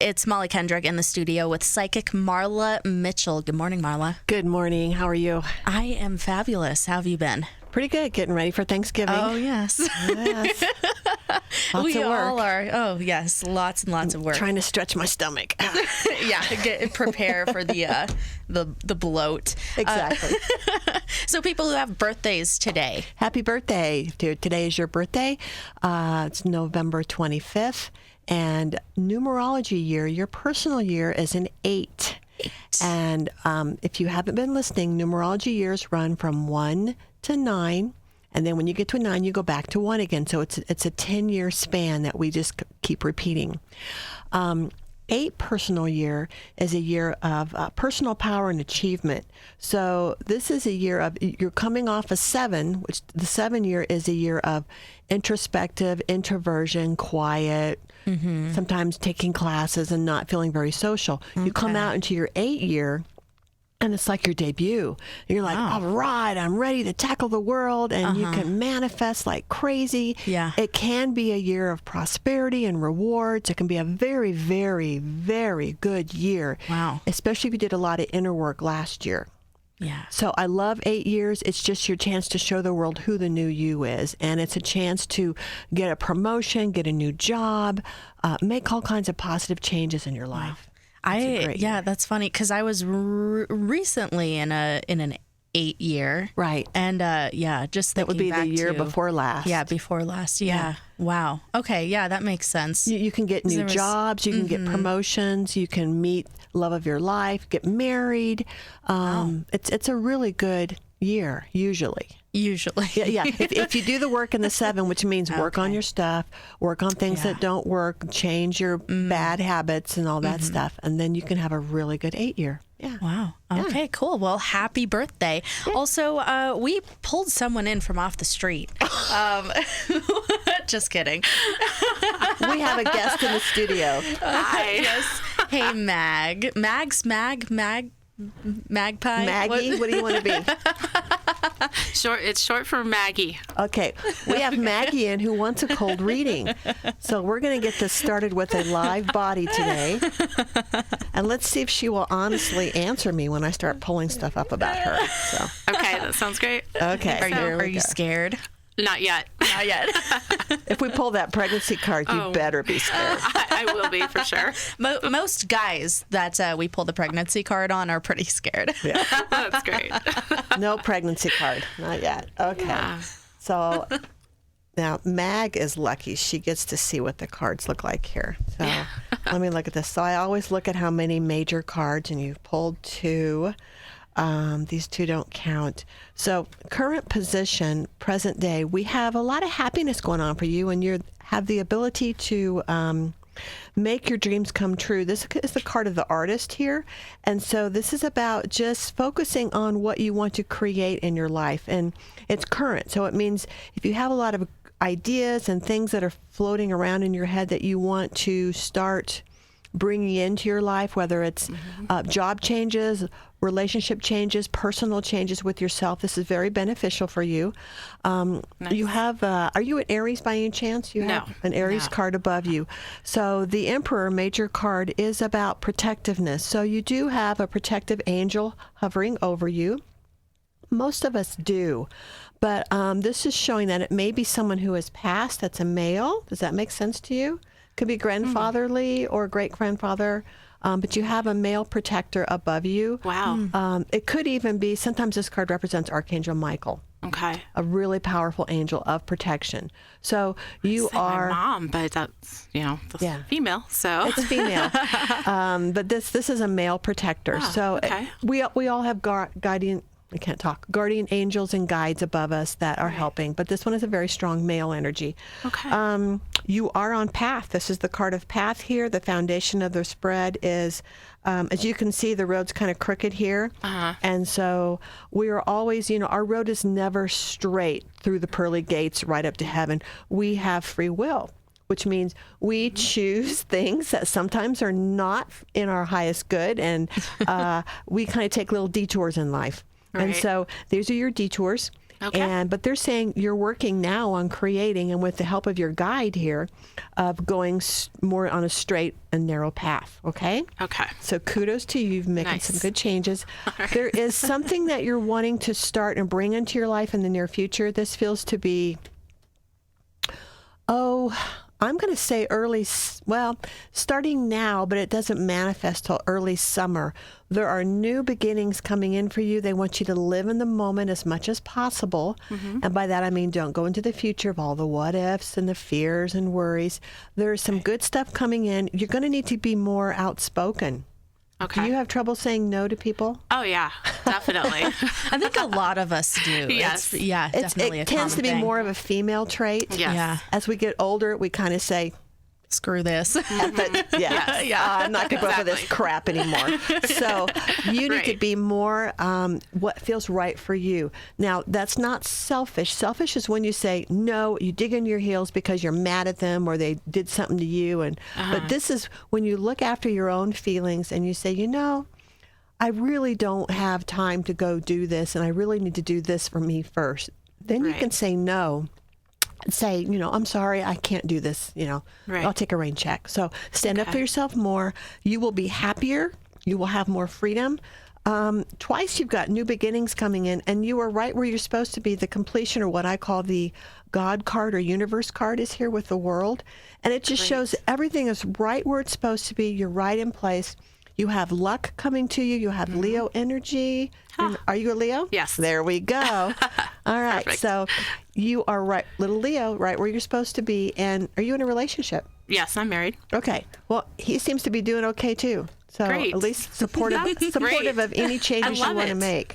It's Mollie Kendrick in the studio with psychic Marla Mitchell. Good morning, Marla. Good morning. How are you? I am fabulous. How have you been? Pretty good. Getting ready for Thanksgiving. Oh, yes. Yes. We of work. all are. Oh, yes. Lots and lots of work. Trying to stretch my stomach. Prepare for the bloat. Exactly. So people who have birthdays today. Happy birthday. Dude, today is your birthday. It's November 25th. And numerology year, your personal year is an 8. And if you haven't been listening, numerology years run from 1 to 9. And then when you get to 9, you go back to 1 again. So it's a 10-year span that we just keep repeating. 8 personal year is a year of personal power and achievement. So this is a year of, you're coming off a 7, which the 7 year is a year of introspective, introversion, quiet, sometimes taking classes and not feeling very social. Okay. You come out into your 8 year, and it's like your debut. You're like, all right, I'm ready to tackle the world, and you can manifest like crazy. Yeah. It can be a year of prosperity and rewards. It can be a very, very, very good year. Wow. Especially if you did a lot of inner work last year. Yeah. So I love 8 years. It's just your chance to show the world who the new you is. And it's a chance to get a promotion, get a new job, make all kinds of positive changes in your life. Wow. That's funny because I was recently in an 8 year. Right. And just that would be back the year before last. Yeah, before last. Yeah. Wow. Okay. Yeah, that makes sense. You can get new jobs. You can get promotions. You can meet love of your life, get married. It's a really good year, usually. Yeah. If you do the work in the 7, which means work on your stuff, work on things that don't work, change your bad habits and all that stuff, and then you can have a really good 8 year. Yeah. Wow. Okay, cool. Well, happy birthday. Also, we pulled someone in from off the street. Just kidding. We have a guest in the studio. Hi. Yes. Hey, Magpie. Maggie, what do you want to be? It's short for Maggie. Okay, we have Maggie in who wants a cold reading. So we're going to get this started with a live body today. And let's see if she will honestly answer me when I start pulling stuff up about her. So. Okay, that sounds great. Okay. Are you scared? Not yet. Not yet. If we pull that pregnancy card, you better be scared. I will be for sure. Most guys that we pull the pregnancy card on are pretty scared. Yeah. That's great. No pregnancy card. Not yet. Okay. Yeah. So now Mag is lucky. She gets to see what the cards look like here. So let me look at this. So I always look at how many major cards, and you've pulled 2. These 2 don't count. So current position, present day, we have a lot of happiness going on for you, and you have the ability to make your dreams come true. This is the card of the artist here. And so this is about just focusing on what you want to create in your life. And it's current. So it means if you have a lot of ideas and things that are floating around in your head that you want to start bringing into your life, whether it's job changes, relationship changes, personal changes with yourself, this is very beneficial for you. Nice. You have, are you an Aries by any chance? You have an Aries card above you. So the Emperor major card is about protectiveness. So you do have a protective angel hovering over you. Most of us do. But this is showing that it may be someone who has passed that's a male. Does that make sense to you? Could be grandfatherly or great-grandfather, but you have a male protector above you. Wow. It could even be, sometimes this card represents Archangel Michael. Okay. A really powerful angel of protection. So you are... my mom, but that's, female, so... It's female. But this is a male protector. Wow. So okay. we all have guardian angels and guides above us that are helping, but this one is a very strong male energy. Okay. You are on path. This is the card of path here. The foundation of the spread is, as you can see, the road's kind of crooked here. And so we are always, our road is never straight through the pearly gates right up to heaven. We have free will, which means we choose things that sometimes are not in our highest good, and we kind of take little detours in life. Right. And so these are your detours. Okay. But they're saying you're working now on creating, and with the help of your guide here, of going more on a straight and narrow path. Okay. Okay. So kudos to you. You've making Nice. some good changes. right. There is something that you're wanting to start and bring into your life in the near future. This feels to be, I'm going to say starting now, but it doesn't manifest till early summer. There are new beginnings coming in for you. They want you to live in the moment as much as possible. And by that, I mean, don't go into the future of all the what ifs and the fears and worries. There's some good stuff coming in. You're going to need to be more outspoken. Okay. Do you have trouble saying no to people? Oh, yeah, definitely. I think a lot Yes. Definitely It a tends to be common thing. more of a female trait. Yes. Yeah. As we get older, we kind of say, Screw this. I'm not going to go for this crap anymore. So you need to Right. be more what feels right for you. Now, that's not selfish. Selfish is when you say no, you dig in your heels because you're mad at them or they did something to you. But this is when you look after your own feelings and you say, I really don't have time to go do this, and I really need to do this for me first. Then you Right. can say no. Say, I'm sorry, I can't do this, Right. I'll take a rain check. So stand up for yourself more. You will be happier. You will have more freedom. Twice you've got new beginnings coming in, and you are right where you're supposed to be. The completion, or what I call the God card or universe card, is here with the world. And it just shows everything is right where it's supposed to be. You're right in place. You have luck coming to you. You have Leo energy. Are you a Leo? Yes. There we go. All right. Perfect. So you are right, little Leo, right where you're supposed to be. And are you in a relationship? Yes, I'm married. Okay. Well, he seems to be doing okay too. So Great. at least supportive Great. of any changes you love want to it. make.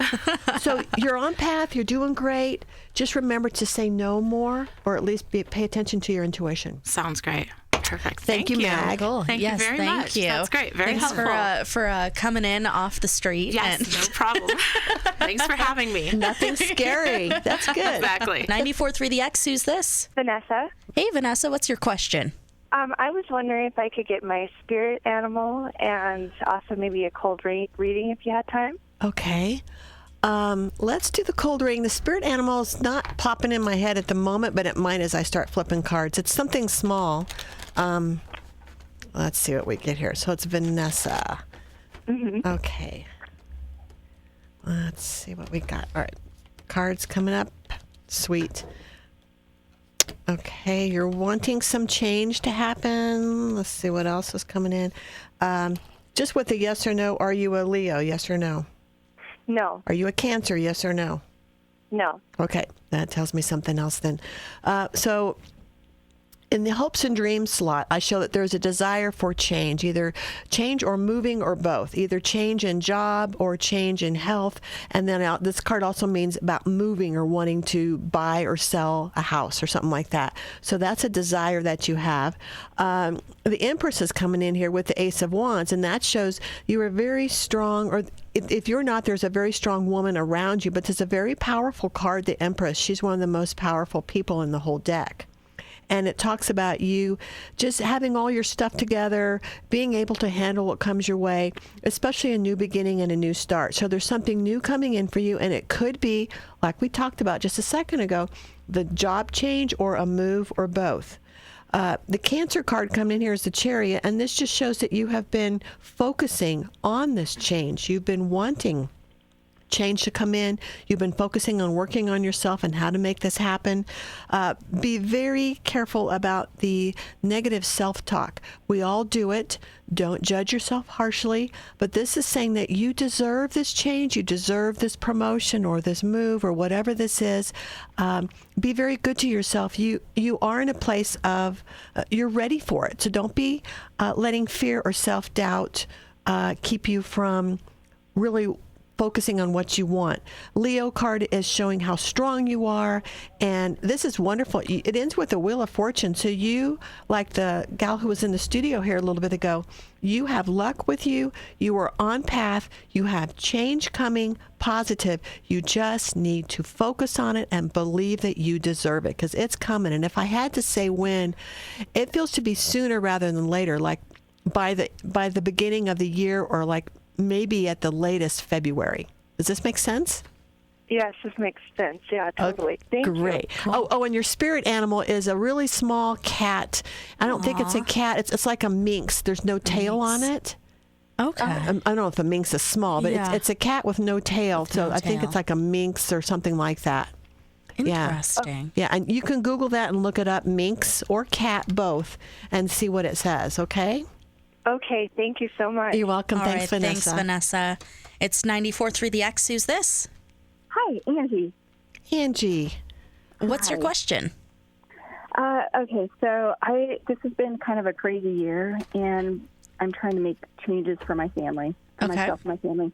So you're on path. You're doing great. Just remember to say no more, or at least pay attention to your intuition. Sounds great. Perfect. Thank you, Mag. Cool. Thank yes, you very thank much. you. That's great. Very Thanks helpful. for coming in off the street. Yes, and no problem. Thanks for having me. Nothing scary. That's good. Exactly. 94.3 The X, who's this? Vanessa. Hey, Vanessa, what's your question? I was wondering if I could get my spirit animal and also maybe a cold reading if you had time. Okay. Let's do the cold reading. The spirit animal is not popping in my head at the moment, but it might as I start flipping cards. It's something small. Let's see what we get here. So it's Vanessa. Okay. Let's see what we got. All right. Cards coming up. Sweet. Okay. You're wanting some change to happen. Let's see what else is coming in. Just with a yes or no, are you a Leo? Yes or no? No, Are you a Cancer? Yes or no? no. Okay, that tells me something else then. So in the hopes and dreams slot, I show that there's a desire for change, either change or moving or both, either change in job or change in health. And then this card also means about moving or wanting to buy or sell a house or something like that. So that's a desire that you have. The Empress is coming in here with the Ace of Wands, and that shows you are very strong, or if you're not, there's a very strong woman around you, but there's a very powerful card, the Empress. She's one of the most powerful people in the whole deck. And it talks about you just having all your stuff together, being able to handle what comes your way, especially a new beginning and a new start. So there's something new coming in for you, and it could be, like we talked about just a second ago, the job change or a move or both. The Cancer card coming in here is the Chariot, and this just shows that you have been focusing on this change. You've been wanting change to come in. You've been focusing on working on yourself and how to make this happen. Be very careful about the negative self-talk. We all do it. Don't judge yourself harshly, but this is saying that you deserve this change. You deserve this promotion or this move or whatever this is. Be very good to yourself. You are in a place of, you're ready for it. So don't be letting fear or self-doubt keep you from really focusing on what you want. Leo card is showing how strong you are, and this is wonderful. It ends with a Wheel of Fortune. So you, like the gal who was in the studio here a little bit ago, you have luck with you. You are on path. You have change coming, positive. You just need to focus on it and believe that you deserve it, because it's coming. And if I had to say when, it feels to be sooner rather than later, like by the beginning of the year, or like maybe at the latest February. Does this make sense? Yes, this makes sense. Yeah, totally. Thank Great. you. Oh, and your spirit animal is a really small cat. I don't think it's a cat. It's like a minx. There's no tail on it. Okay. I don't know if a minx is small, but Yeah. it's a cat with no tail. So I think it's like a minx or something like that. Interesting. Yeah, and you can Google that and look it up, minx or cat, both, and see what it says, okay? Okay, thank you so much. You're welcome. All Thanks, right, Vanessa. Thanks, Vanessa. It's 94.3 The X. Who's this? Hi, Angie. Angie. What's your question? Okay, so this has been kind of a crazy year, and I'm trying to make changes for my family, for myself and my family.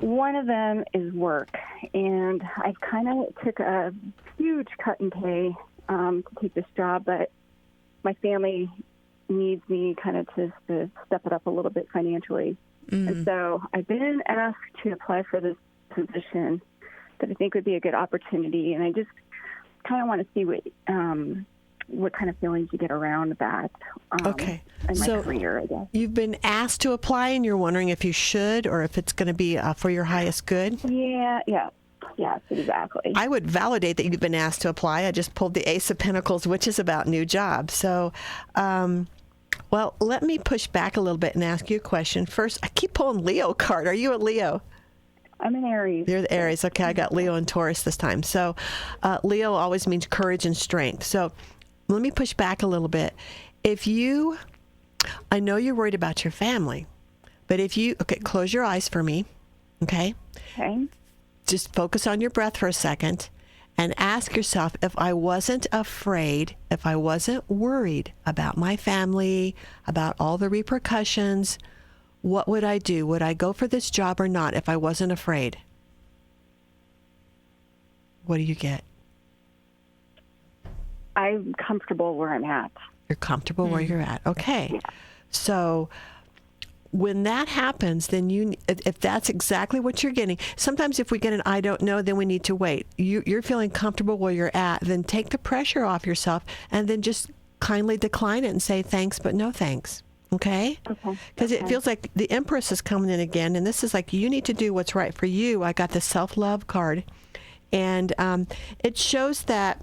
One of them is work, and I've kind of took a huge cut in pay to take this job, but my family needs me kind of to step it up a little bit financially. And so I've been asked to apply for this position that I think would be a good opportunity, and I just kind of want to see what kind of feelings you get around that in my career, I guess. You've been asked to apply, and you're wondering if you should or if it's going to be for your highest good? Yes, exactly. I would validate that you've been asked to apply. I just pulled the Ace of Pentacles, which is about new jobs. So, well, let me push back a little bit and ask you a question. First, I keep pulling Leo card. Are you a Leo? I'm an Aries. You're the Aries. Okay, I got Leo and Taurus this time. So Leo always means courage and strength. So let me push back a little bit. I know you're worried about your family, but close your eyes for me, okay? Okay. Just focus on your breath for a second and ask yourself, if I wasn't afraid, if I wasn't worried about my family, about all the repercussions, what would I do? Would I go for this job or not if I wasn't afraid? What do you get? I'm comfortable where I'm at. You're comfortable where you're at. Okay. Yeah. So when that happens, then if that's exactly what you're getting, sometimes if we get an I don't know, then we need to wait. You're feeling comfortable where you're at, then take the pressure off yourself and then just kindly decline it and say thanks, but no thanks. Okay? Because it feels like the Empress is coming in again, and this is like, you need to do what's right for you. I got the self-love card, and it shows that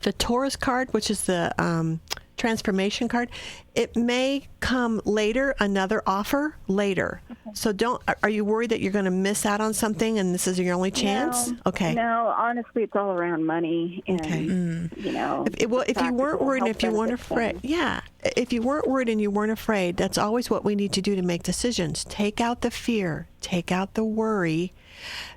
the Taurus card, which is the transformation card, it may come later, another offer later. So are you worried that you're going to miss out on something and this is your only chance? No, honestly, it's all around money and, if you weren't worried and if you weren't afraid, if you weren't worried and you weren't afraid, that's always what we need to do to make decisions. Take out the fear, take out the worry.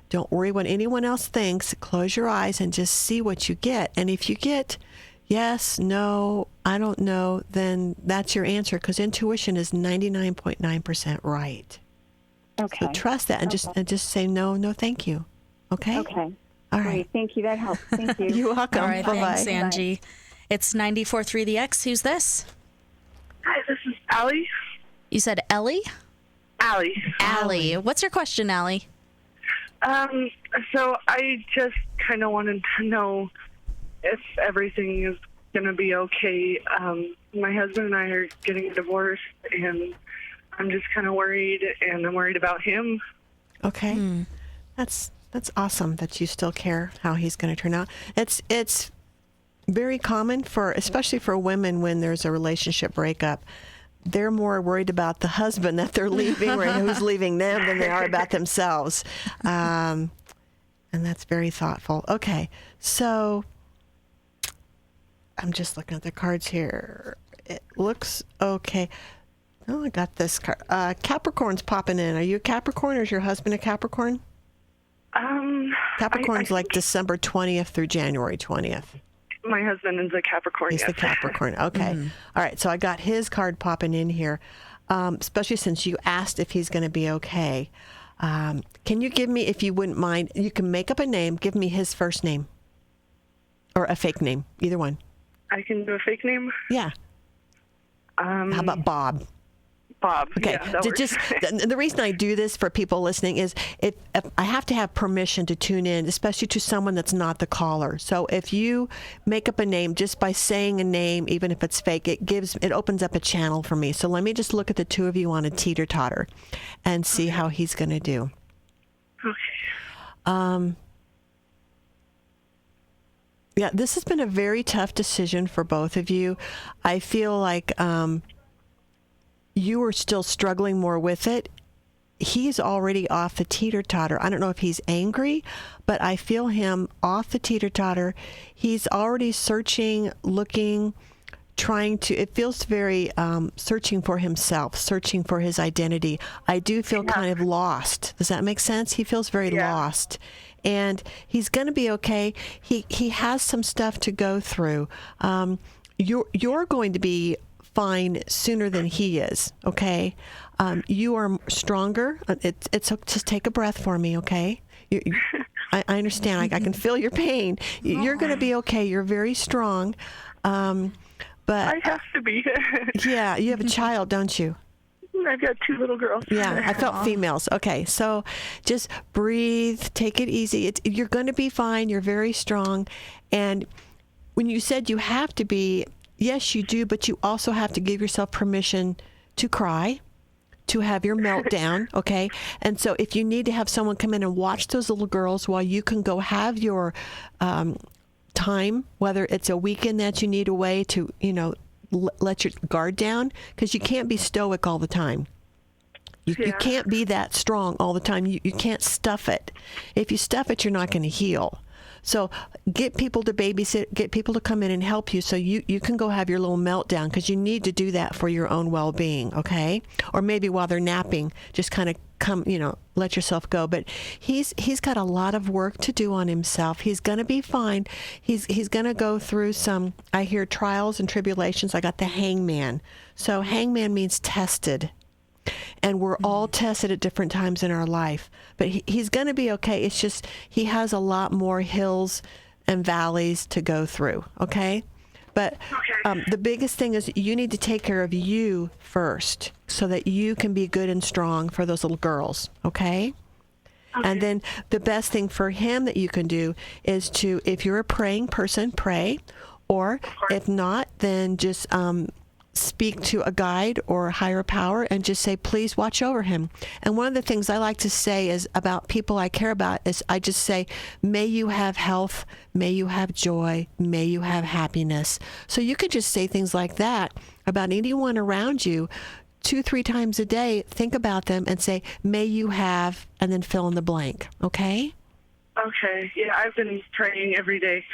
Don't worry what anyone else thinks. Close your eyes and just see what you get. And if you get yes, no, I don't know, then that's your answer, because intuition is 99.9% right. Okay. So trust that and just say no, thank you. Okay? Okay. All right. Great. Thank you. That helps. Thank you. You're welcome. All right, Bye-bye. thanks, Angie. It's 94.3 The X. Who's this? Hi, this is Allie. You said Ellie? Allie. Allie. What's your question, Allie? So I just kind of wanted to know if everything is going to be okay. My husband and I are getting a divorce, and I'm just kind of worried, and I'm worried about him. Okay. That's awesome that you still care how he's going to turn out. It's very common especially for women when there's a relationship breakup. They're more worried about the husband that they're leaving or who's leaving them than they are about themselves. And that's very thoughtful. Okay. So I'm just looking at the cards here. It looks okay. Oh, I got this card. Capricorn's popping in. Are you a Capricorn or is your husband a Capricorn? Capricorn's like December 20th through January 20th. My husband is a Capricorn. He's the Capricorn. Okay. All right. So I got his card popping in here, especially since you asked if he's going to be okay. Can you give me, if you wouldn't mind, you can make up a name. Give me his first name or a fake name, either one. I can do a fake name? Yeah. How about Bob? Bob. Okay. Yeah, The reason I do this for people listening is if I have to have permission to tune in, especially to someone that's not the caller. So if you make up a name just by saying a name, even if it's fake, it opens up a channel for me. So let me just look at the two of you on a teeter-totter and see how he's going to do. Yeah, this has been a very tough decision for both of you. I feel like you are still struggling more with it. He's already off the teeter-totter. I don't know if he's angry, but I feel him off the teeter-totter. He's already searching, looking, trying to, it feels very searching for himself, searching for his identity. I do feel kind of lost. Does that make sense? He feels very lost. And he's going to be okay. He has some stuff to go through. You're going to be fine sooner than he is, okay? You are stronger. It's just take a breath for me, okay? I understand. I can feel your pain. You're going to be okay. You're very strong. But I have to be. Yeah, you have a child, don't you? I've got 2 little girls. Yeah, I felt females. Okay, so just breathe, take it easy. You're going to be fine. You're very strong. And when you said you have to be, yes, you do, but you also have to give yourself permission to cry, to have your meltdown, okay? And so if you need to have someone come in and watch those little girls while you can go have your time, whether it's a weekend that you need away to, let your guard down, because you can't be stoic all the time. You can't be that strong all the time. You can't stuff it. If you stuff it, you're not going to heal. So get people to babysit, get people to come in and help you so you can go have your little meltdown, because you need to do that for your own well-being, okay? Or maybe while they're napping, just kind of let yourself go. But he's got a lot of work to do on himself. He's going to be fine. He's going to go through some, I hear, trials and tribulations. I got the hangman. So hangman means tested. And we're all tested at different times in our life. But he's going to be okay. It's just he has a lot more hills and valleys to go through, okay? But the biggest thing is you need to take care of you first so that you can be good and strong for those little girls, okay? And then the best thing for him that you can do is to, if you're a praying person, pray. Or if not, then just speak to a guide or a higher power and just say, please watch over him. And one of the things I like to say is about people I care about is I just say, may you have health, may you have joy, may you have happiness. So you could just say things like that about anyone around you 2-3 times a day. Think about them and say, may you have, and then fill in the blank. Okay? Okay. Yeah, I've been praying every day.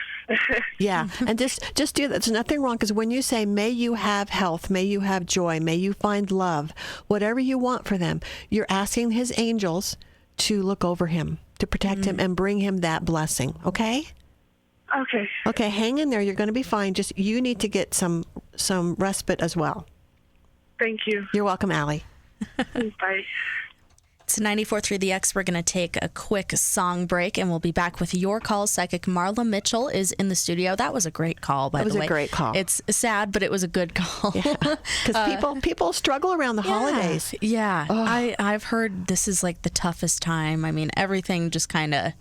Yeah, and just do that. There's nothing wrong, because when you say, may you have health, may you have joy, may you find love, whatever you want for them, you're asking his angels to look over him, to protect him and bring him that blessing, okay? Okay. Okay, hang in there. You're going to be fine. Just you need to get some respite as well. Thank you. You're welcome, Allie. Bye. It's 94.3 The X. We're going to take a quick song break, and we'll be back with your calls. Psychic Marla Mitchell is in the studio. That was a great call, by the way. It was a great call. It's sad, but it was a good call. Because people struggle around the holidays. Yeah. I've heard this is like the toughest time. I mean, everything just kind of...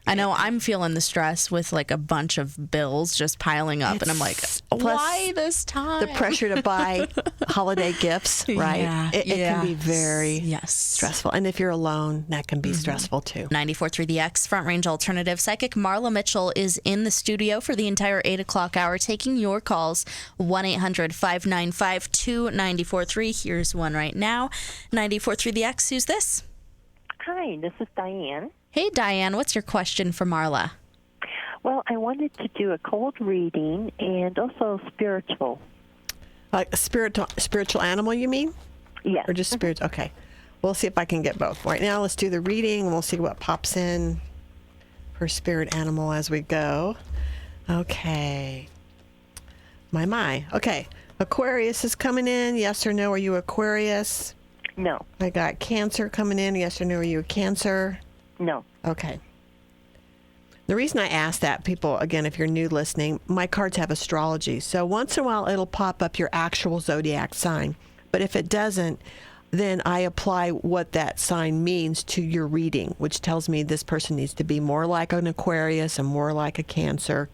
I know I'm feeling the stress with like a bunch of bills just piling up, and I'm like, why this time? The pressure to buy holiday gifts, right? Yeah, it can be very stressful. And if you're alone, that can be stressful too. 94.3 The X, Front Range Alternative. Psychic Marla Mitchell is in the studio for the entire 8 o'clock hour, taking your calls. 1-800-595-2943. Here's one right now. 94.3 The X, who's this? Hi, this is Diane. Hey, Diane, what's your question for Marla? Well, I wanted to do a cold reading and also spiritual. Like a spiritual animal, you mean? Yes. Or just spiritual? Okay. We'll see if I can get both. Right now, let's do the reading, and we'll see what pops in for spirit animal as we go. Okay. My. Okay. Aquarius is coming in. Yes or no? Are you Aquarius? No. I got Cancer coming in. Yes or no? Are you a Cancer? No. Okay. The reason I ask that, people, again, if you're new listening, my cards have astrology. So once in a while, it'll pop up your actual zodiac sign. But if it doesn't, then I apply what that sign means to your reading, which tells me this person needs to be more like an Aquarius and more like a Cancer,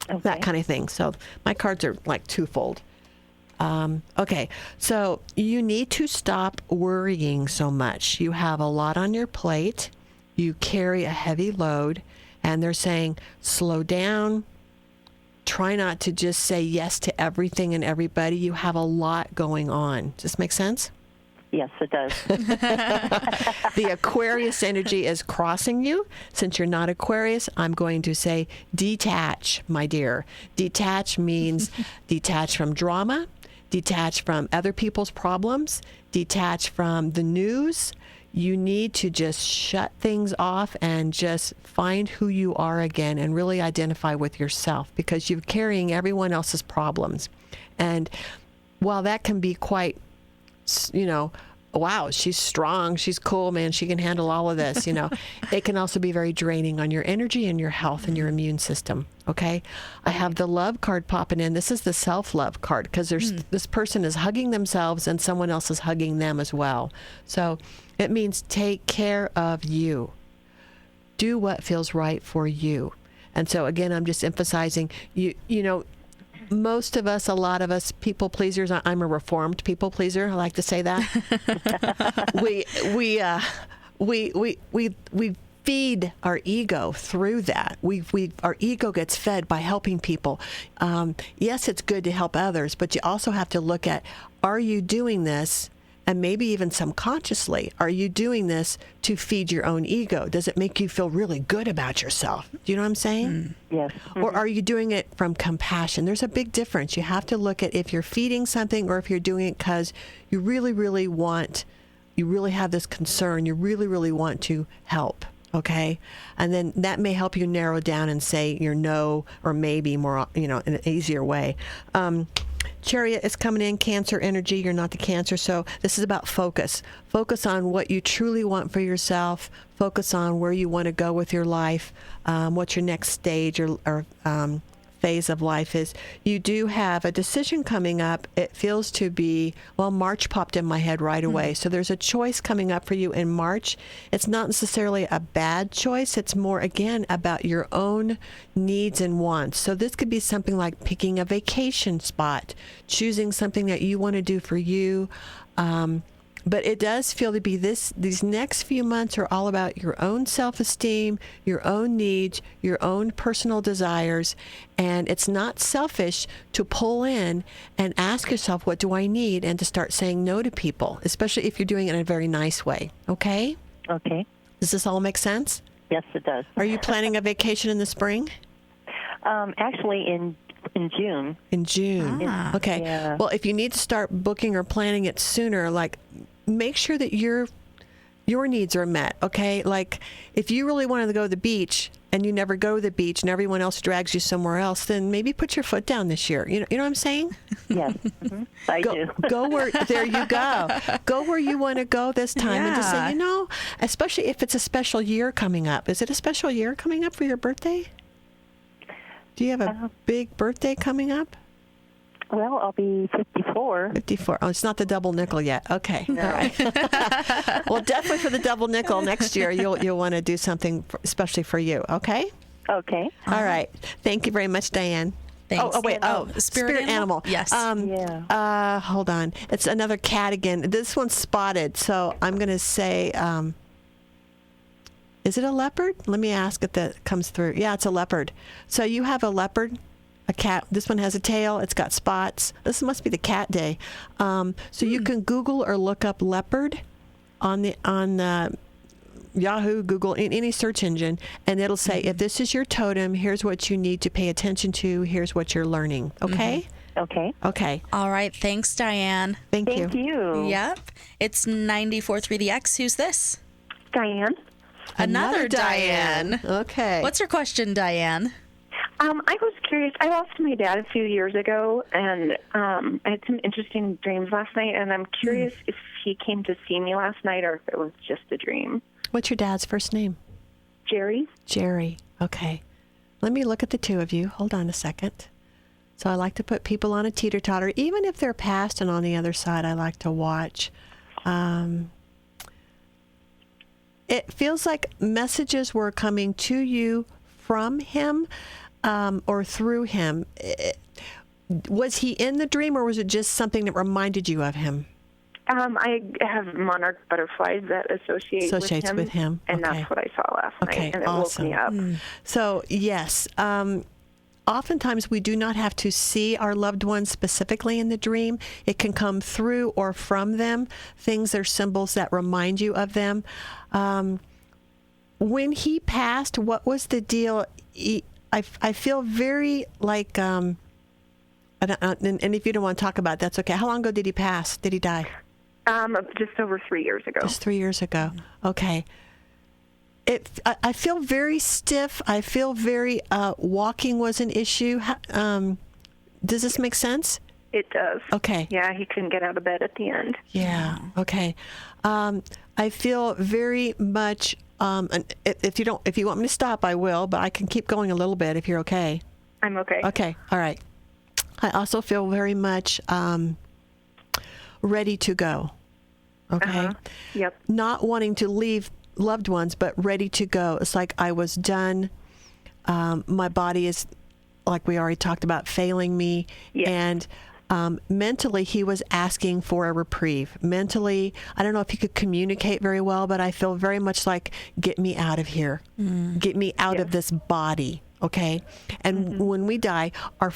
that kind of thing. So my cards are like twofold. Okay, so you need to stop worrying so much. You have a lot on your plate. You carry a heavy load, and they're saying, slow down. Try not to just say yes to everything and everybody. You have a lot going on. Does this make sense? Yes, it does. The Aquarius energy is crossing you. Since you're not Aquarius, I'm going to say detach, my dear. Detach means detach from drama, detach from other people's problems, detach from the news. You need to just shut things off and just find who you are again and really identify with yourself, because you're carrying everyone else's problems. And while that can be quite, wow, she's strong, she's cool, man, she can handle all of this, it can also be very draining on your energy and your health and your immune system. Okay, I have the love card popping in. This is the self-love card, because this person is hugging themselves and someone else is hugging them as well. So it means take care of you. Do what feels right for you. And so again, I'm just emphasizing, most of us, a lot of us, people pleasers. I'm a reformed people pleaser. I like to say that. we feed our ego through that. Our ego gets fed by helping people. Yes, it's good to help others, but you also have to look at, are you doing this? And maybe even subconsciously, are you doing this to feed your own ego? Does it make you feel really good about yourself? Do you know what I'm saying? Yes. Or are you doing it from compassion? There's a big difference. You have to look at if you're feeding something or if you're doing it because you really, really want, you really have this concern, you really, really want to help. Okay. And then that may help you narrow down and say your no or maybe more, in an easier way. Chariot is coming in, Cancer energy. You're not the Cancer. So this is about focus. Focus on what you truly want for yourself. Focus on where you want to go with your life, what your next stage or phase of life is. You do have a decision coming up. It feels to be, March popped in my head right away. So there's a choice coming up for you in March. It's not necessarily a bad choice. It's more, again, about your own needs and wants. So this could be something like picking a vacation spot, choosing something that you want to do for you. But it does feel to be these next few months are all about your own self-esteem, your own needs, your own personal desires. And it's not selfish to pull in and ask yourself, what do I need? And to start saying no to people, especially if you're doing it in a very nice way. Okay? Okay. Does this all make sense? Yes, it does. Are you planning a vacation in the spring? Actually, in June. In June. Okay. Yeah. Well, if you need to start booking or planning it sooner, make sure that your needs are met, okay? Like, if you really wanted to go to the beach and you never go to the beach and everyone else drags you somewhere else, then maybe put your foot down this year. You know what I'm saying? Yes, I do. Go where, there you go. Go where you want to go this time and just say, especially if it's a special year coming up. Is it a special year coming up for your birthday? Do you have a big birthday coming up? Well, I'll be 54. 54. Oh, it's not the double nickel yet. Okay. No. All right. Well, definitely for the double nickel next year, you'll want to do something especially for you. Okay? Okay. All right. Thank you very much, Diane. Thanks. Oh, wait. Spirit animal. Yes. Hold on. It's another cat again. This one's spotted. So I'm going to say, is it a leopard? Let me ask if that comes through. Yeah, it's a leopard. So you have a leopard. A cat. This one has a tail. It's got spots. This must be the cat day. So you can Google or look up leopard on Yahoo, Google, in any search engine, and it'll say, if this is your totem, here's what you need to pay attention to. Here's what you're learning. Okay? Okay. Okay. All right. Thanks, Diane. Thank you. Yep. It's 94.3 The X. Who's this? Diane. Another Diane. Okay. What's your question, Diane? I was curious. I lost my dad a few years ago, and I had some interesting dreams last night, and I'm curious if he came to see me last night or if it was just a dream. What's your dad's first name? Jerry. Jerry. Okay. Let me look at the two of you. Hold on a second. So I like to put people on a teeter-totter, even if they're past and on the other side, I like to watch. It feels like messages were coming to you from him. Or through him. Was he in the dream, or was it just something that reminded you of him? I have monarch butterflies that Associates with him. And Okay. that's what I saw last night, and it awesome. woke me up. So, yes, oftentimes we do not have to see our loved ones specifically in the dream. It can come through or from them. Things are symbols that remind you of them. When he passed, what was the deal? I feel very like, and if you don't want to talk about it, that's okay. How long ago did he pass? Did he die? Just over 3 years ago. Just 3 years ago. Okay. I feel very stiff. I feel very, walking was an issue. Does this make sense? It does. Okay. Yeah, he couldn't get out of bed at the end. Yeah. Okay. I feel very much, and if you want me to stop, I will, but I can keep going a little bit if you're okay. I'm okay. Okay. All right. I also feel very much, ready to go. Okay. Yep. Not wanting to leave loved ones, but ready to go. It's like I was done. My body is, like we already talked about, failing me. Yes. And mentally, he was asking for a reprieve. Mentally, I don't know if he could communicate very well, but I feel very much like, get me out of here. Get me out of this body. Okay. And when we die, our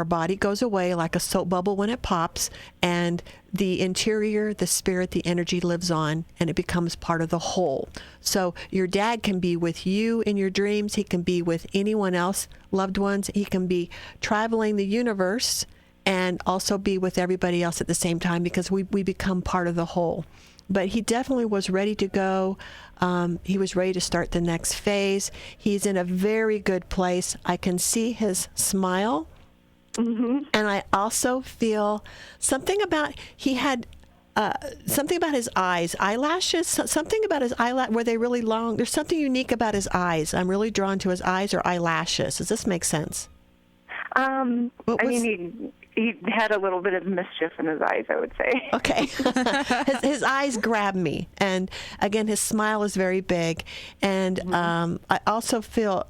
body goes away like a soap bubble when it pops, and the interior, the spirit, the energy lives on, and it becomes part of the whole. So your dad can be with you in your dreams. He can be with anyone else, loved ones. He can be traveling the universe and also be with everybody else at the same time, because we become part of the whole. But he definitely was ready to go. He was ready to start the next phase. He's in a very good place. I can see his smile. And I also feel something about, he had something about his eyes, eyelashes, something about his eyelash, were they really long? There's something unique about his eyes. I'm really drawn to his eyes or eyelashes. Does this make sense? He had a little bit of mischief in his eyes, I would say. Okay. his eyes grab me. And again, his smile is very big. And I also feel,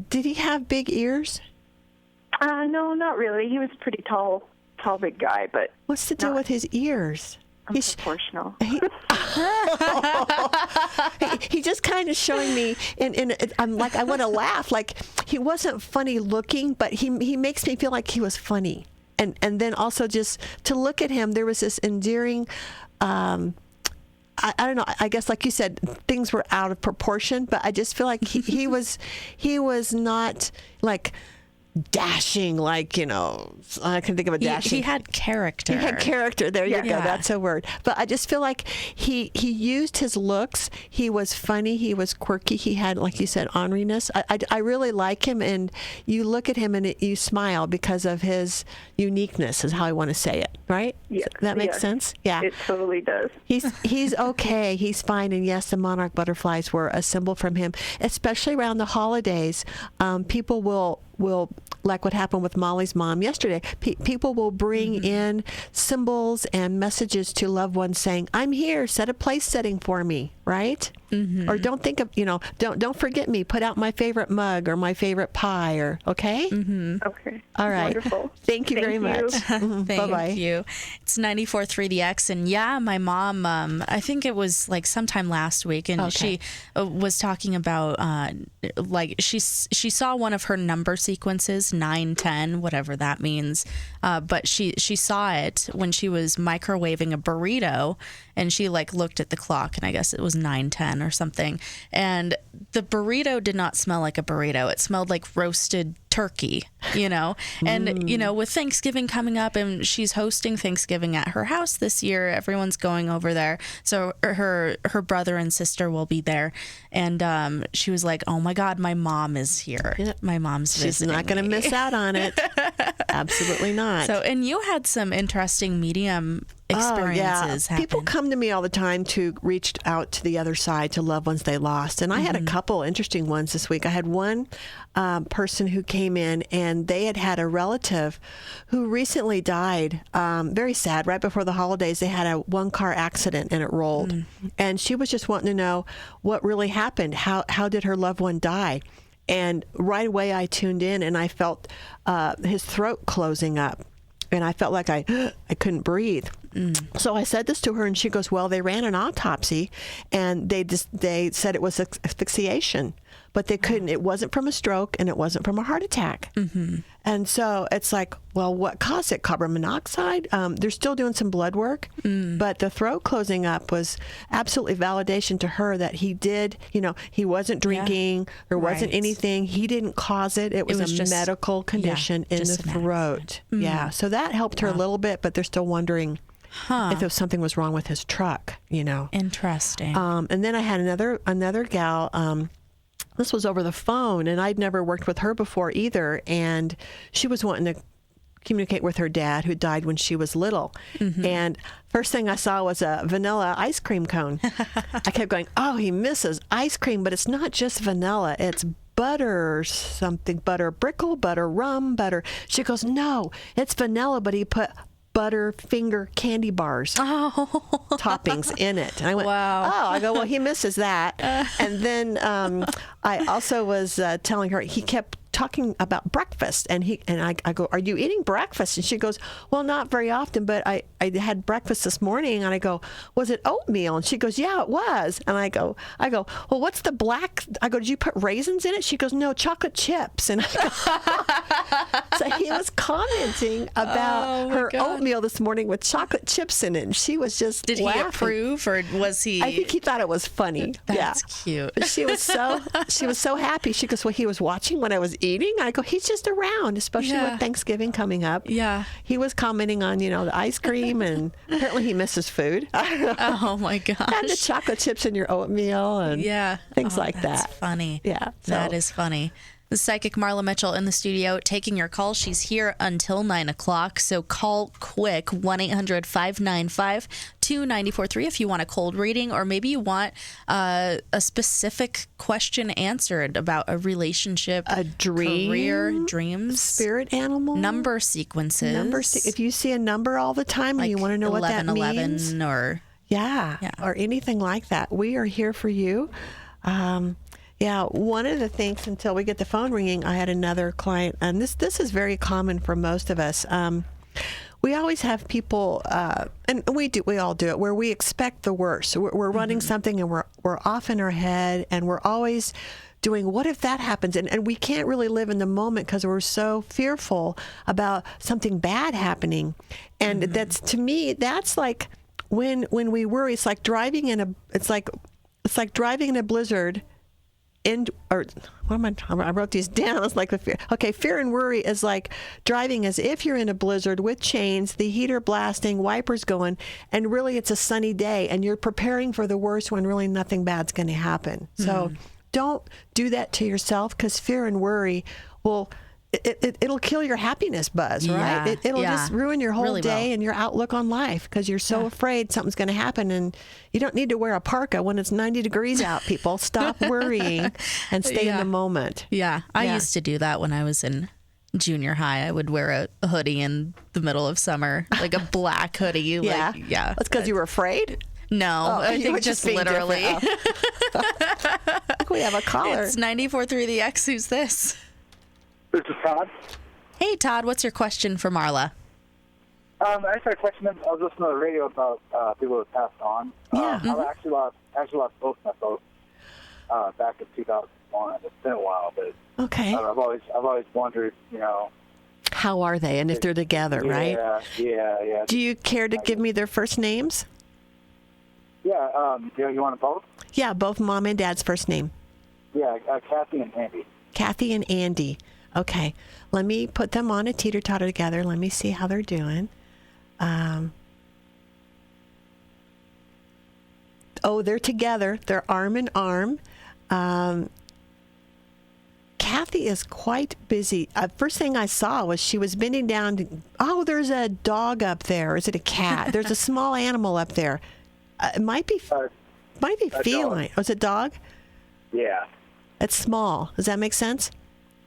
did he have big ears? No, not really. He was pretty tall, big guy, but What's the deal with his ears? He's proportional. He just kind of showing me, and I'm like, I want to laugh. Like, he wasn't funny looking, but he makes me feel like he was funny. And then also just to look at him, there was this endearing, I don't know, I guess like you said, things were out of proportion, but I just feel like he was not like dashing, like, I can think of a dashing. He had character. He had character. There you go. Yeah. That's a word. But I just feel like he used his looks. He was funny. He was quirky. He had, like you said, orneriness. I really like him, and you look at him and you smile because of his uniqueness, is how I want to say it. Right? Yes. That makes sense? Yeah. It totally does. He's okay. He's fine. And yes, the monarch butterflies were a symbol from him, especially around the holidays. People will, like what happened with Mollie's mom yesterday, people will bring in symbols and messages to loved ones saying, I'm here, set a place setting for me, right? Or don't think of, don't forget me, put out my favorite mug or my favorite pie, or, okay? Okay. All right. Wonderful. Thank you very much. Thank Bye-bye. you. It's 94.3 The X, and yeah, my mom, I think it was like sometime last week, and she was talking about, like, she saw one of her number sequences, 910, whatever that means, but she saw it when she was microwaving a burrito, and she like looked at the clock, and I guess it was 9:10 or something, and the burrito did not smell like a burrito. It smelled like roasted turkey, and with Thanksgiving coming up, and she's hosting Thanksgiving at her house this year, everyone's going over there, so her brother and sister will be there, and she was like, oh my God, my mom is here. My mom's She's visiting not going to me. miss out on it. Absolutely not. So, and you had some interesting medium experiences happen. People come to me all the time to reach out to the other side, to loved ones they lost. And I had a couple interesting ones this week. I had one person who came in, and they had a relative who recently died. Very sad. Right before the holidays, they had a one-car accident and it rolled. And she was just wanting to know what really happened. How did her loved one die? And right away I tuned in, and I felt his throat closing up. And I felt like I couldn't breathe. So I said this to her, and she goes, well, they ran an autopsy, and they said it was asphyxiation, but they couldn't. It wasn't from a stroke, and it wasn't from a heart attack. And so it's like, well, what caused it? Carbon monoxide? They're still doing some blood work, but the throat closing up was absolutely validation to her that he did, he wasn't drinking. There wasn't anything. He didn't cause it. It was a just, medical condition in the throat. Yeah. So that helped her a little bit, but they're still wondering if something was wrong with his truck, Interesting. And then I had another gal, this was over the phone, and I'd never worked with her before either. And she was wanting to communicate with her dad, who died when she was little. And first thing I saw was a vanilla ice cream cone. I kept going, oh, he misses ice cream, but it's not just vanilla. It's butter something, butter brickle, butter rum, butter. She goes, no, it's vanilla, but he put butter finger candy bars toppings in it. And I went, wow. I go, well, he misses that. And then I also was telling her, he kept talking about breakfast, and I go, are you eating breakfast? And she goes, well, not very often, but I had breakfast this morning. And I go, was it oatmeal? And she goes, yeah, it was. And I go, well, what's the black? I go, did you put raisins in it? She goes, no, chocolate chips. And I go, so he was commenting about her oatmeal this morning with chocolate chips in it, and she was just Did laughing. He approve, or was he? I think he thought it was funny. That's cute. She was so happy. She goes, well, he was watching when I was eating. I go, he's just around, especially with Thanksgiving coming up. Yeah. He was commenting on, the ice cream, and apparently he misses food. Oh my gosh. And the chocolate chips in your oatmeal and things like that. That's funny. Yeah. That is funny. The psychic Marla Mitchell in the studio taking your call. She's here until 9 o'clock, so call quick, 1-800-595-2943 if you want a cold reading, or maybe you want a specific question answered about a relationship, a dream, career, dreams, spirit animal, number sequences. If you see a number all the time and you want to know what that means, or or anything like that, we are here for you. One of the things, until we get the phone ringing, I had another client, and this is very common for most of us. We always have people, and we all do it, where we expect the worst. So we're running something, and we're off in our head, and we're always doing, what if that happens? And we can't really live in the moment because we're so fearful about something bad happening. And that's, to me, that's like when we worry. It's like driving in a blizzard. I wrote these down. It's like the fear. Okay, fear and worry is like driving as if you're in a blizzard with chains, the heater blasting, wipers going, and really it's a sunny day, and you're preparing for the worst when really nothing bad's going to happen. So don't do that to yourself, because fear and worry will. It'll kill your happiness buzz, right? It'll just ruin your whole day and your outlook on life, because you're so afraid something's going to happen. And you don't need to wear a parka when it's 90 degrees out, people. Stop worrying and stay in the moment. I used to do that when I was in junior high. I would wear a hoodie in the middle of summer, like a black hoodie. That's because you were afraid? No, I think just literally. We have a caller. It's 94.3 The X. Who's this? This is Todd. Hey, Todd, what's your question for Marla? I just had a question. I was listening to the radio about people who passed on. I actually lost both my folks back in 2001. It's been a while, but I've always wondered, how are they, and if they're together, right? Yeah. Do you care to give me their first names? Yeah. You want them both? Yeah, both mom and dad's first name. Yeah, Kathy and Andy. Kathy and Andy. Okay, let me put them on a teeter-totter together. Let me see how they're doing. They're together. They're arm in arm. Kathy is quite busy. First thing I saw was she was bending down. There's a dog up there. Is it a cat? There's a small animal up there. It might be feline. Oh, is it a dog? Yeah. It's small. Does that make sense?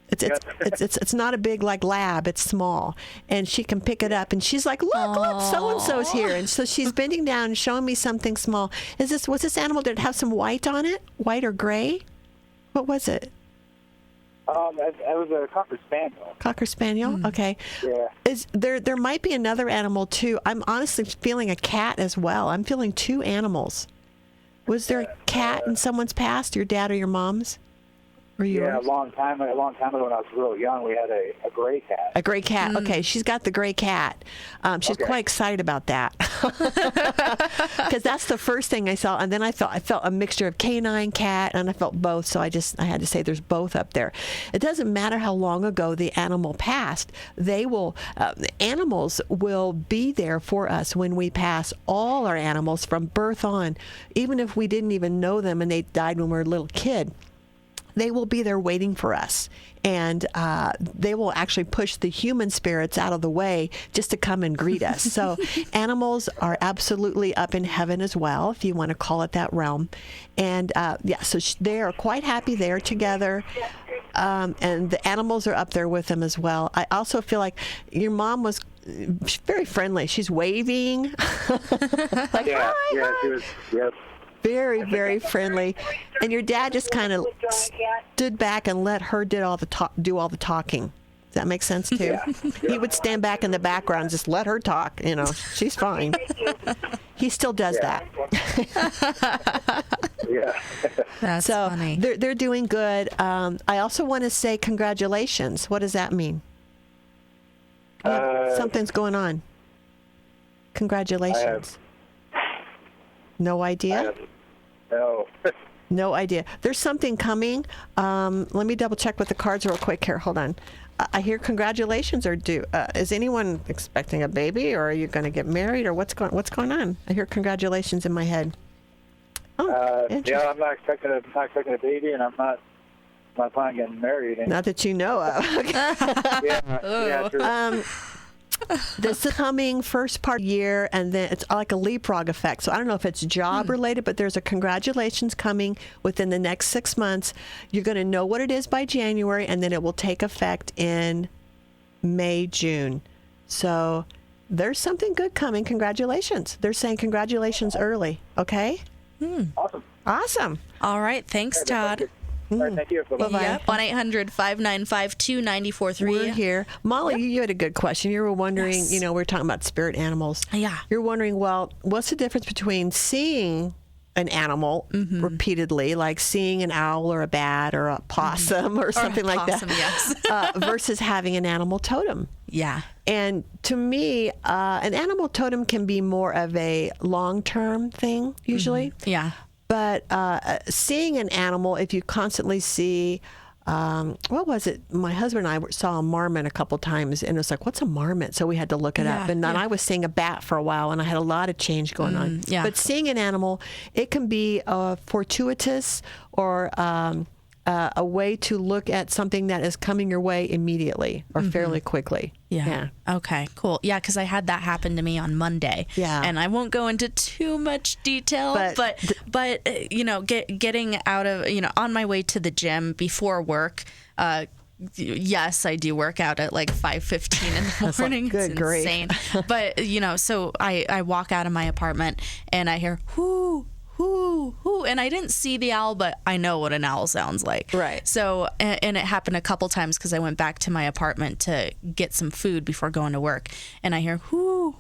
It's not a big like lab. It's small, and she can pick it up. And she's like, look, so and so's here. And so she's bending down and showing me something small. Was this animal? Did it have some white on it? White or gray? What was it? It was a Cocker Spaniel. Cocker Spaniel? Okay. Yeah. There might be another animal, too. I'm honestly feeling a cat as well. I'm feeling 2 animals. Was there a cat in someone's past, your dad or your mom's? Or yours? Yeah, a long time ago when I was real young, we had a gray cat. A gray cat. Okay, she's got the gray cat. She's quite excited about that because that's the first thing I saw, and then I felt a mixture of canine, cat, and I felt both. So I had to say there's both up there. It doesn't matter how long ago the animal passed; the animals will be there for us when we pass. All our animals from birth on, even if we didn't even know them and they died when we were a little kid. They will be there waiting for us, and they will actually push the human spirits out of the way just to come and greet us. So animals are absolutely up in heaven as well, if you want to call it that realm. And so they are quite happy there together, and the animals are up there with them as well. I also feel like your mom was very friendly. She's waving. Like, Yeah, hi, yeah, hi. she was, yep. Very, very friendly. And your dad just kind of stood back and let her do all the talking. Does that make sense too? Yeah. He would stand back in the background and just let her talk. She's fine. He still does that. Yeah. That's So funny. they're doing good. I also want to say congratulations. What does that mean? Something's going on. Congratulations. No idea? No. No idea. There's something coming. Let me double check with the cards real quick here. Hold on. I hear congratulations are due. Is anyone expecting a baby, or are you going to get married, or what's going on? I hear congratulations in my head. Oh, Yeah, I'm not expecting a baby, and I'm not planning on getting married. Not that you know of. Yeah, true. This is coming first part of the year, and then it's like a leapfrog effect. So I don't know if it's job related, but there's a congratulations coming within the next 6 months. You're going to know what it is by January, and then it will take effect in May, June. So there's something good coming. Congratulations. They're saying congratulations early. Okay? Awesome. All right. Thanks, Todd. All right, thank you. Bye-bye. Yep. 1-800-595-2943. We're here. Molly, you had a good question. You were wondering, we were talking about spirit animals. Yeah. You're wondering, well, what's the difference between seeing an animal repeatedly, like seeing an owl or a bat or a possum or something like that, yes. versus having an animal totem? Yeah. And to me, an animal totem can be more of a long-term thing, usually. Yeah. But seeing an animal, if you constantly see, what was it? My husband and I saw a marmot a couple times, and it was like, what's a marmot? So we had to look it up. And then I was seeing a bat for a while, and I had a lot of change going on. Yeah. But seeing an animal, it can be fortuitous or a way to look at something that is coming your way immediately or fairly quickly. Yeah. Okay, cool. Yeah, because I had that happen to me on Monday. Yeah. And I won't go into too much detail, but getting out of, on my way to the gym before work, yes, I do work out at like 5:15 in the morning. Good it's grief. insane. But, so I walk out of my apartment and I hear, whoo, and I didn't see the owl, but I know what an owl sounds like. Right. So, and it happened a couple times because I went back to my apartment to get some food before going to work, and I hear whoo,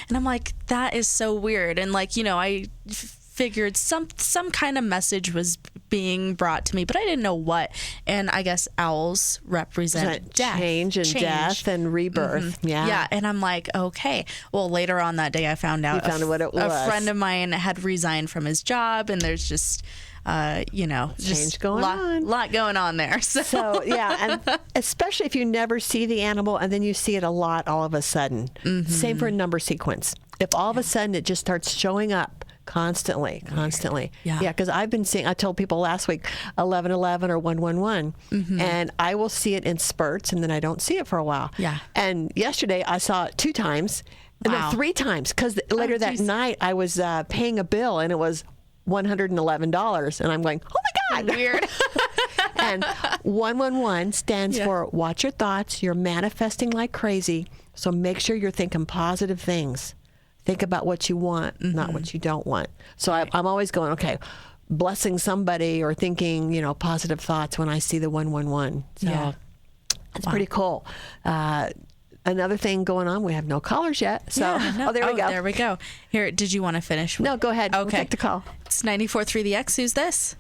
and I'm like, that is so weird. And like, I figured some kind of message was being brought to me, but I didn't know what. And I guess owls represent death, change and death and rebirth. Yeah. And I'm like, okay. Well, later on that day, I found out what it was. A friend of mine had resigned from his job, and there's just, change going on. Lot going on there. So yeah, and especially if you never see the animal and then you see it a lot all of a sudden. Same for a number sequence. If all of a sudden it just starts showing up constantly. Yeah, because I've been seeing, I told people last week, 1111 or 111, and I will see it in spurts, and then I don't see it for a while. Yeah. And yesterday I saw it 2 times, and then 3 times, because later that night I was paying a bill, and it was $111, and I'm going, oh my God. Weird. And 111 stands for watch your thoughts. You're manifesting like crazy, so make sure you're thinking positive things. Think about what you want, not what you don't want. So I'm always going, okay, blessing somebody or thinking, positive thoughts when I see the 111. So it's pretty cool. Another thing going on, we have no callers yet. So, there we go. There we go. Here, did you want to finish? No, go ahead. Okay. We'll take the call. It's 94.3 The X. Who's this?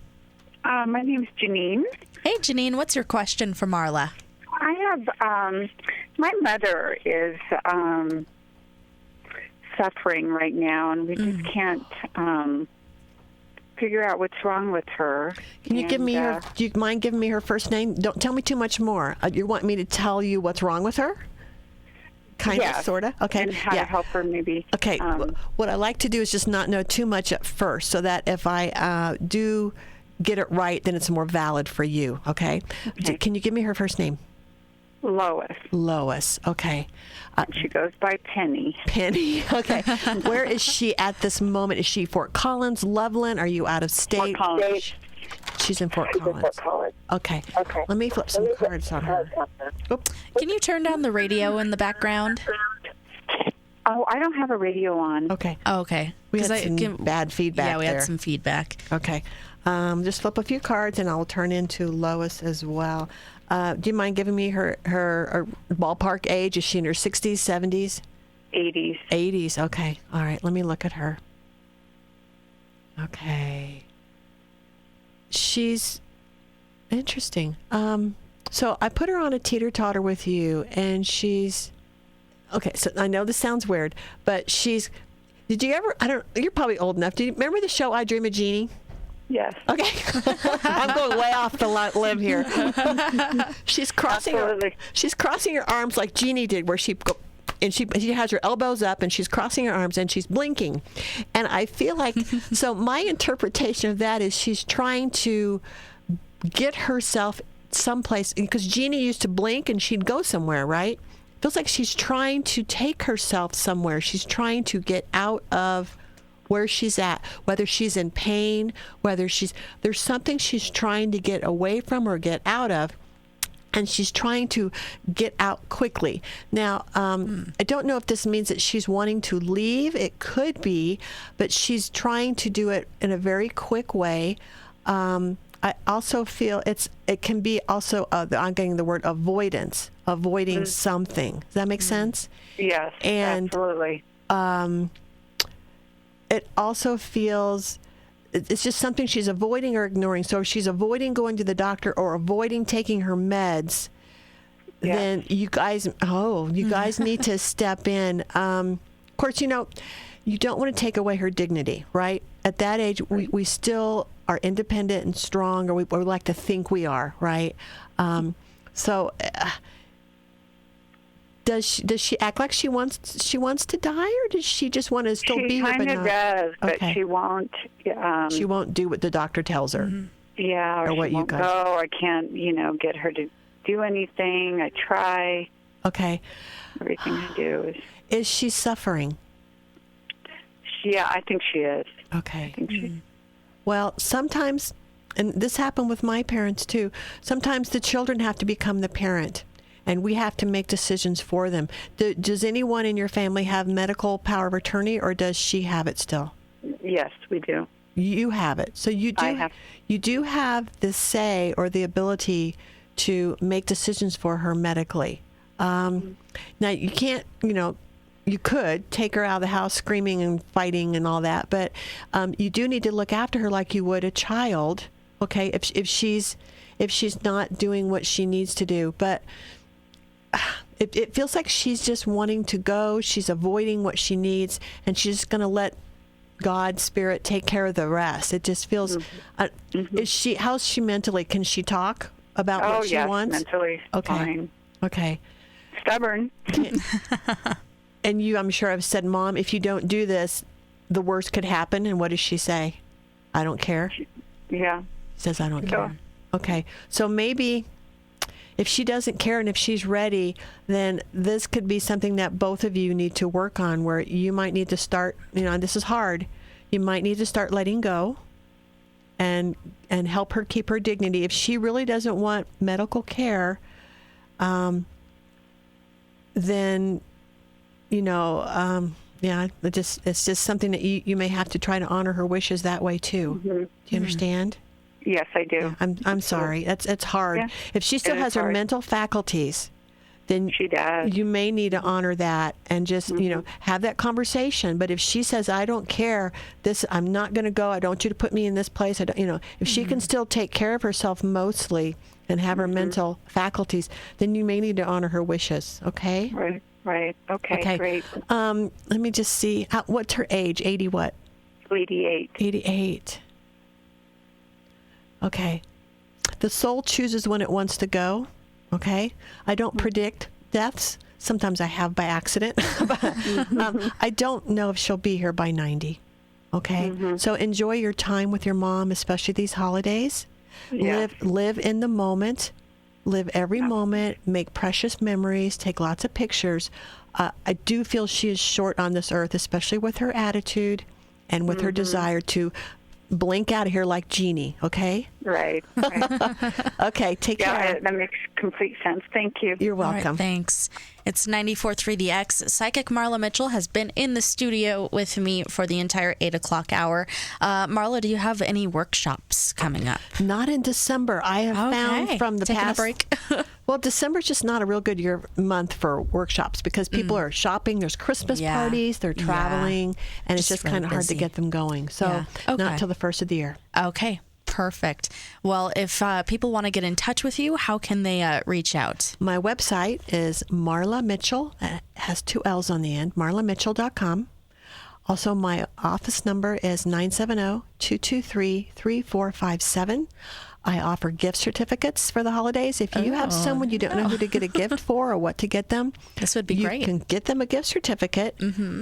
My name's Janine. Hey, Janine, what's your question for Marla? I have, my mother is suffering right now, and we just can't figure out what's wrong with her. Can you give me her, do you mind giving me her first name? Don't tell me too much more. You want me to tell you what's wrong with her? Kind of, sort of? Okay. And how to help her, maybe. Okay. What I like to do is just not know too much at first, so that if I do get it right, then it's more valid for you, okay? Can you give me her first name? Lois. Lois, okay. She goes by Penny. Penny, okay. Where is she at this moment? Is she Fort Collins, Loveland? Are you out of state? Fort Collins. She's in Fort Collins. Okay. Let me flip some cards on her. Oops. Can you turn down the radio in the background? Oh, I don't have a radio on. Okay. Oh, okay. We had some bad feedback. Yeah, we had some feedback. Okay. Just flip a few cards, and I'll turn into Lois as well. Do you mind giving me her ballpark age? Is she in her 60s, 70s? 80s. 80s. Okay. All right. Let me look at her. Okay. She's interesting. So I put her on a teeter-totter with you, and she's... Okay, so I know this sounds weird, but she's... Did you ever... You're probably old enough. Do you remember the show I Dream of Jeannie? Yes. Okay. I'm going way off the limb here. She's crossing her arms like Jeannie did, where she has her elbows up and she's crossing her arms and she's blinking. And I feel like, so my interpretation of that is she's trying to get herself someplace, because Jeannie used to blink and she'd go somewhere, right? Feels like she's trying to take herself somewhere. She's trying to get out of where she's at, whether she's in pain, there's something she's trying to get away from or get out of, and she's trying to get out quickly. Now, I don't know if this means that she's wanting to leave. It could be, but she's trying to do it in a very quick way. I also feel it can be also, I'm getting the word avoidance, avoiding something. Does that make sense? Yes, and, absolutely. It also feels it's just something she's avoiding or ignoring. So if she's avoiding going to the doctor or avoiding taking her meds, then you guys need to step in. Of course, you don't want to take away her dignity, right? At that age, we still are independent and strong, or we like to think we are, right? Does she act like she wants to die, or does she just want to still be here? She kind of does, but she won't. She won't do what the doctor tells her. Mm-hmm. Yeah, or what she won't go. I can't, get her to do anything. I try. Okay. Everything I do is she suffering? Yeah, I think she is. Okay. Well, sometimes, and this happened with my parents too. Sometimes the children have to become the parent. And we have to make decisions for them. Does anyone in your family have medical power of attorney, or does she have it still? Yes, we do. You have it. So you do have the say or the ability to make decisions for her medically. Now, you can't, you could take her out of the house screaming and fighting and all that, but you do need to look after her like you would a child, okay, if she's not doing what she needs to do. But it feels like she's just wanting to go. She's avoiding what she needs, and she's just going to let God, Spirit, take care of the rest. It just feels. How's she mentally? Can she talk about what she wants? Mentally. Okay. Fine. Okay. Stubborn. And you, I'm sure, have said, Mom, if you don't do this, the worst could happen. And what does she say? I don't care. Yeah. She says, I don't care. Okay. So maybe, if she doesn't care and if she's ready, then this could be something that both of you need to work on, where you might need to start, and this is hard, you might need to start letting go and help her keep her dignity. If she really doesn't want medical care, then, Yeah, it's just something that you may have to try to honor her wishes that way too. Do you understand? Yes, I do. I'm sorry. It's hard. Yeah, if she still has her mental faculties, then she does. You may need to honor that and just have that conversation. But if she says, "I don't care, I'm not going to go. I don't want you to put me in this place," if she can still take care of herself mostly and have her mental faculties, then you may need to honor her wishes. Okay. Right. Okay. Great. Let me just see. What's her age? 80 what? 88. 88. Okay. The soul chooses when it wants to go. Okay. I don't predict deaths. Sometimes I have by accident. But, I don't know if she'll be here by 90. Okay. So enjoy your time with your mom, especially these holidays. Yeah. Live in the moment. Live every moment, make precious memories, take lots of pictures. I do feel she is short on this earth, especially with her attitude and with her desire to blink out of here like Jeannie, okay? Right. Okay, take care. Yeah, that makes complete sense. Thank you. You're welcome. All right, thanks. It's 94.3 The X. Psychic Marla Mitchell has been in the studio with me for the entire 8 o'clock hour. Marla, do you have any workshops coming up? Not in December. I have found from the Taking past... a break? Well, December's just not a real good month for workshops because people are shopping. There's Christmas parties. They're traveling. And it's just really kind of hard to get them going. So not till the first of the year. Okay. Perfect. Well, if people want to get in touch with you, how can they reach out? My website is Marla Mitchell. It has 2 L's on the end, marlamitchell.com. Also, my office number is 970-223-3457. I offer gift certificates for the holidays. If you have someone you don't know who to get a gift for or what to get them, this would be great. You can get them a gift certificate.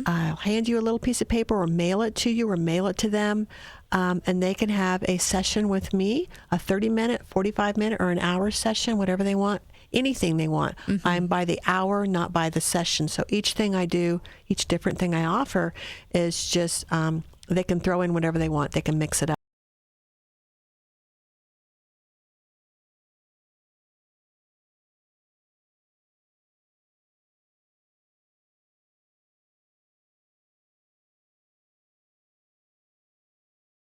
I'll hand you a little piece of paper or mail it to you or mail it to them. And they can have a session with me, a 30-minute, 45-minute, or an hour session, whatever they want, anything they want. I'm by the hour, not by the session. So each thing I do, each different thing I offer is just they can throw in whatever they want. They can mix it up.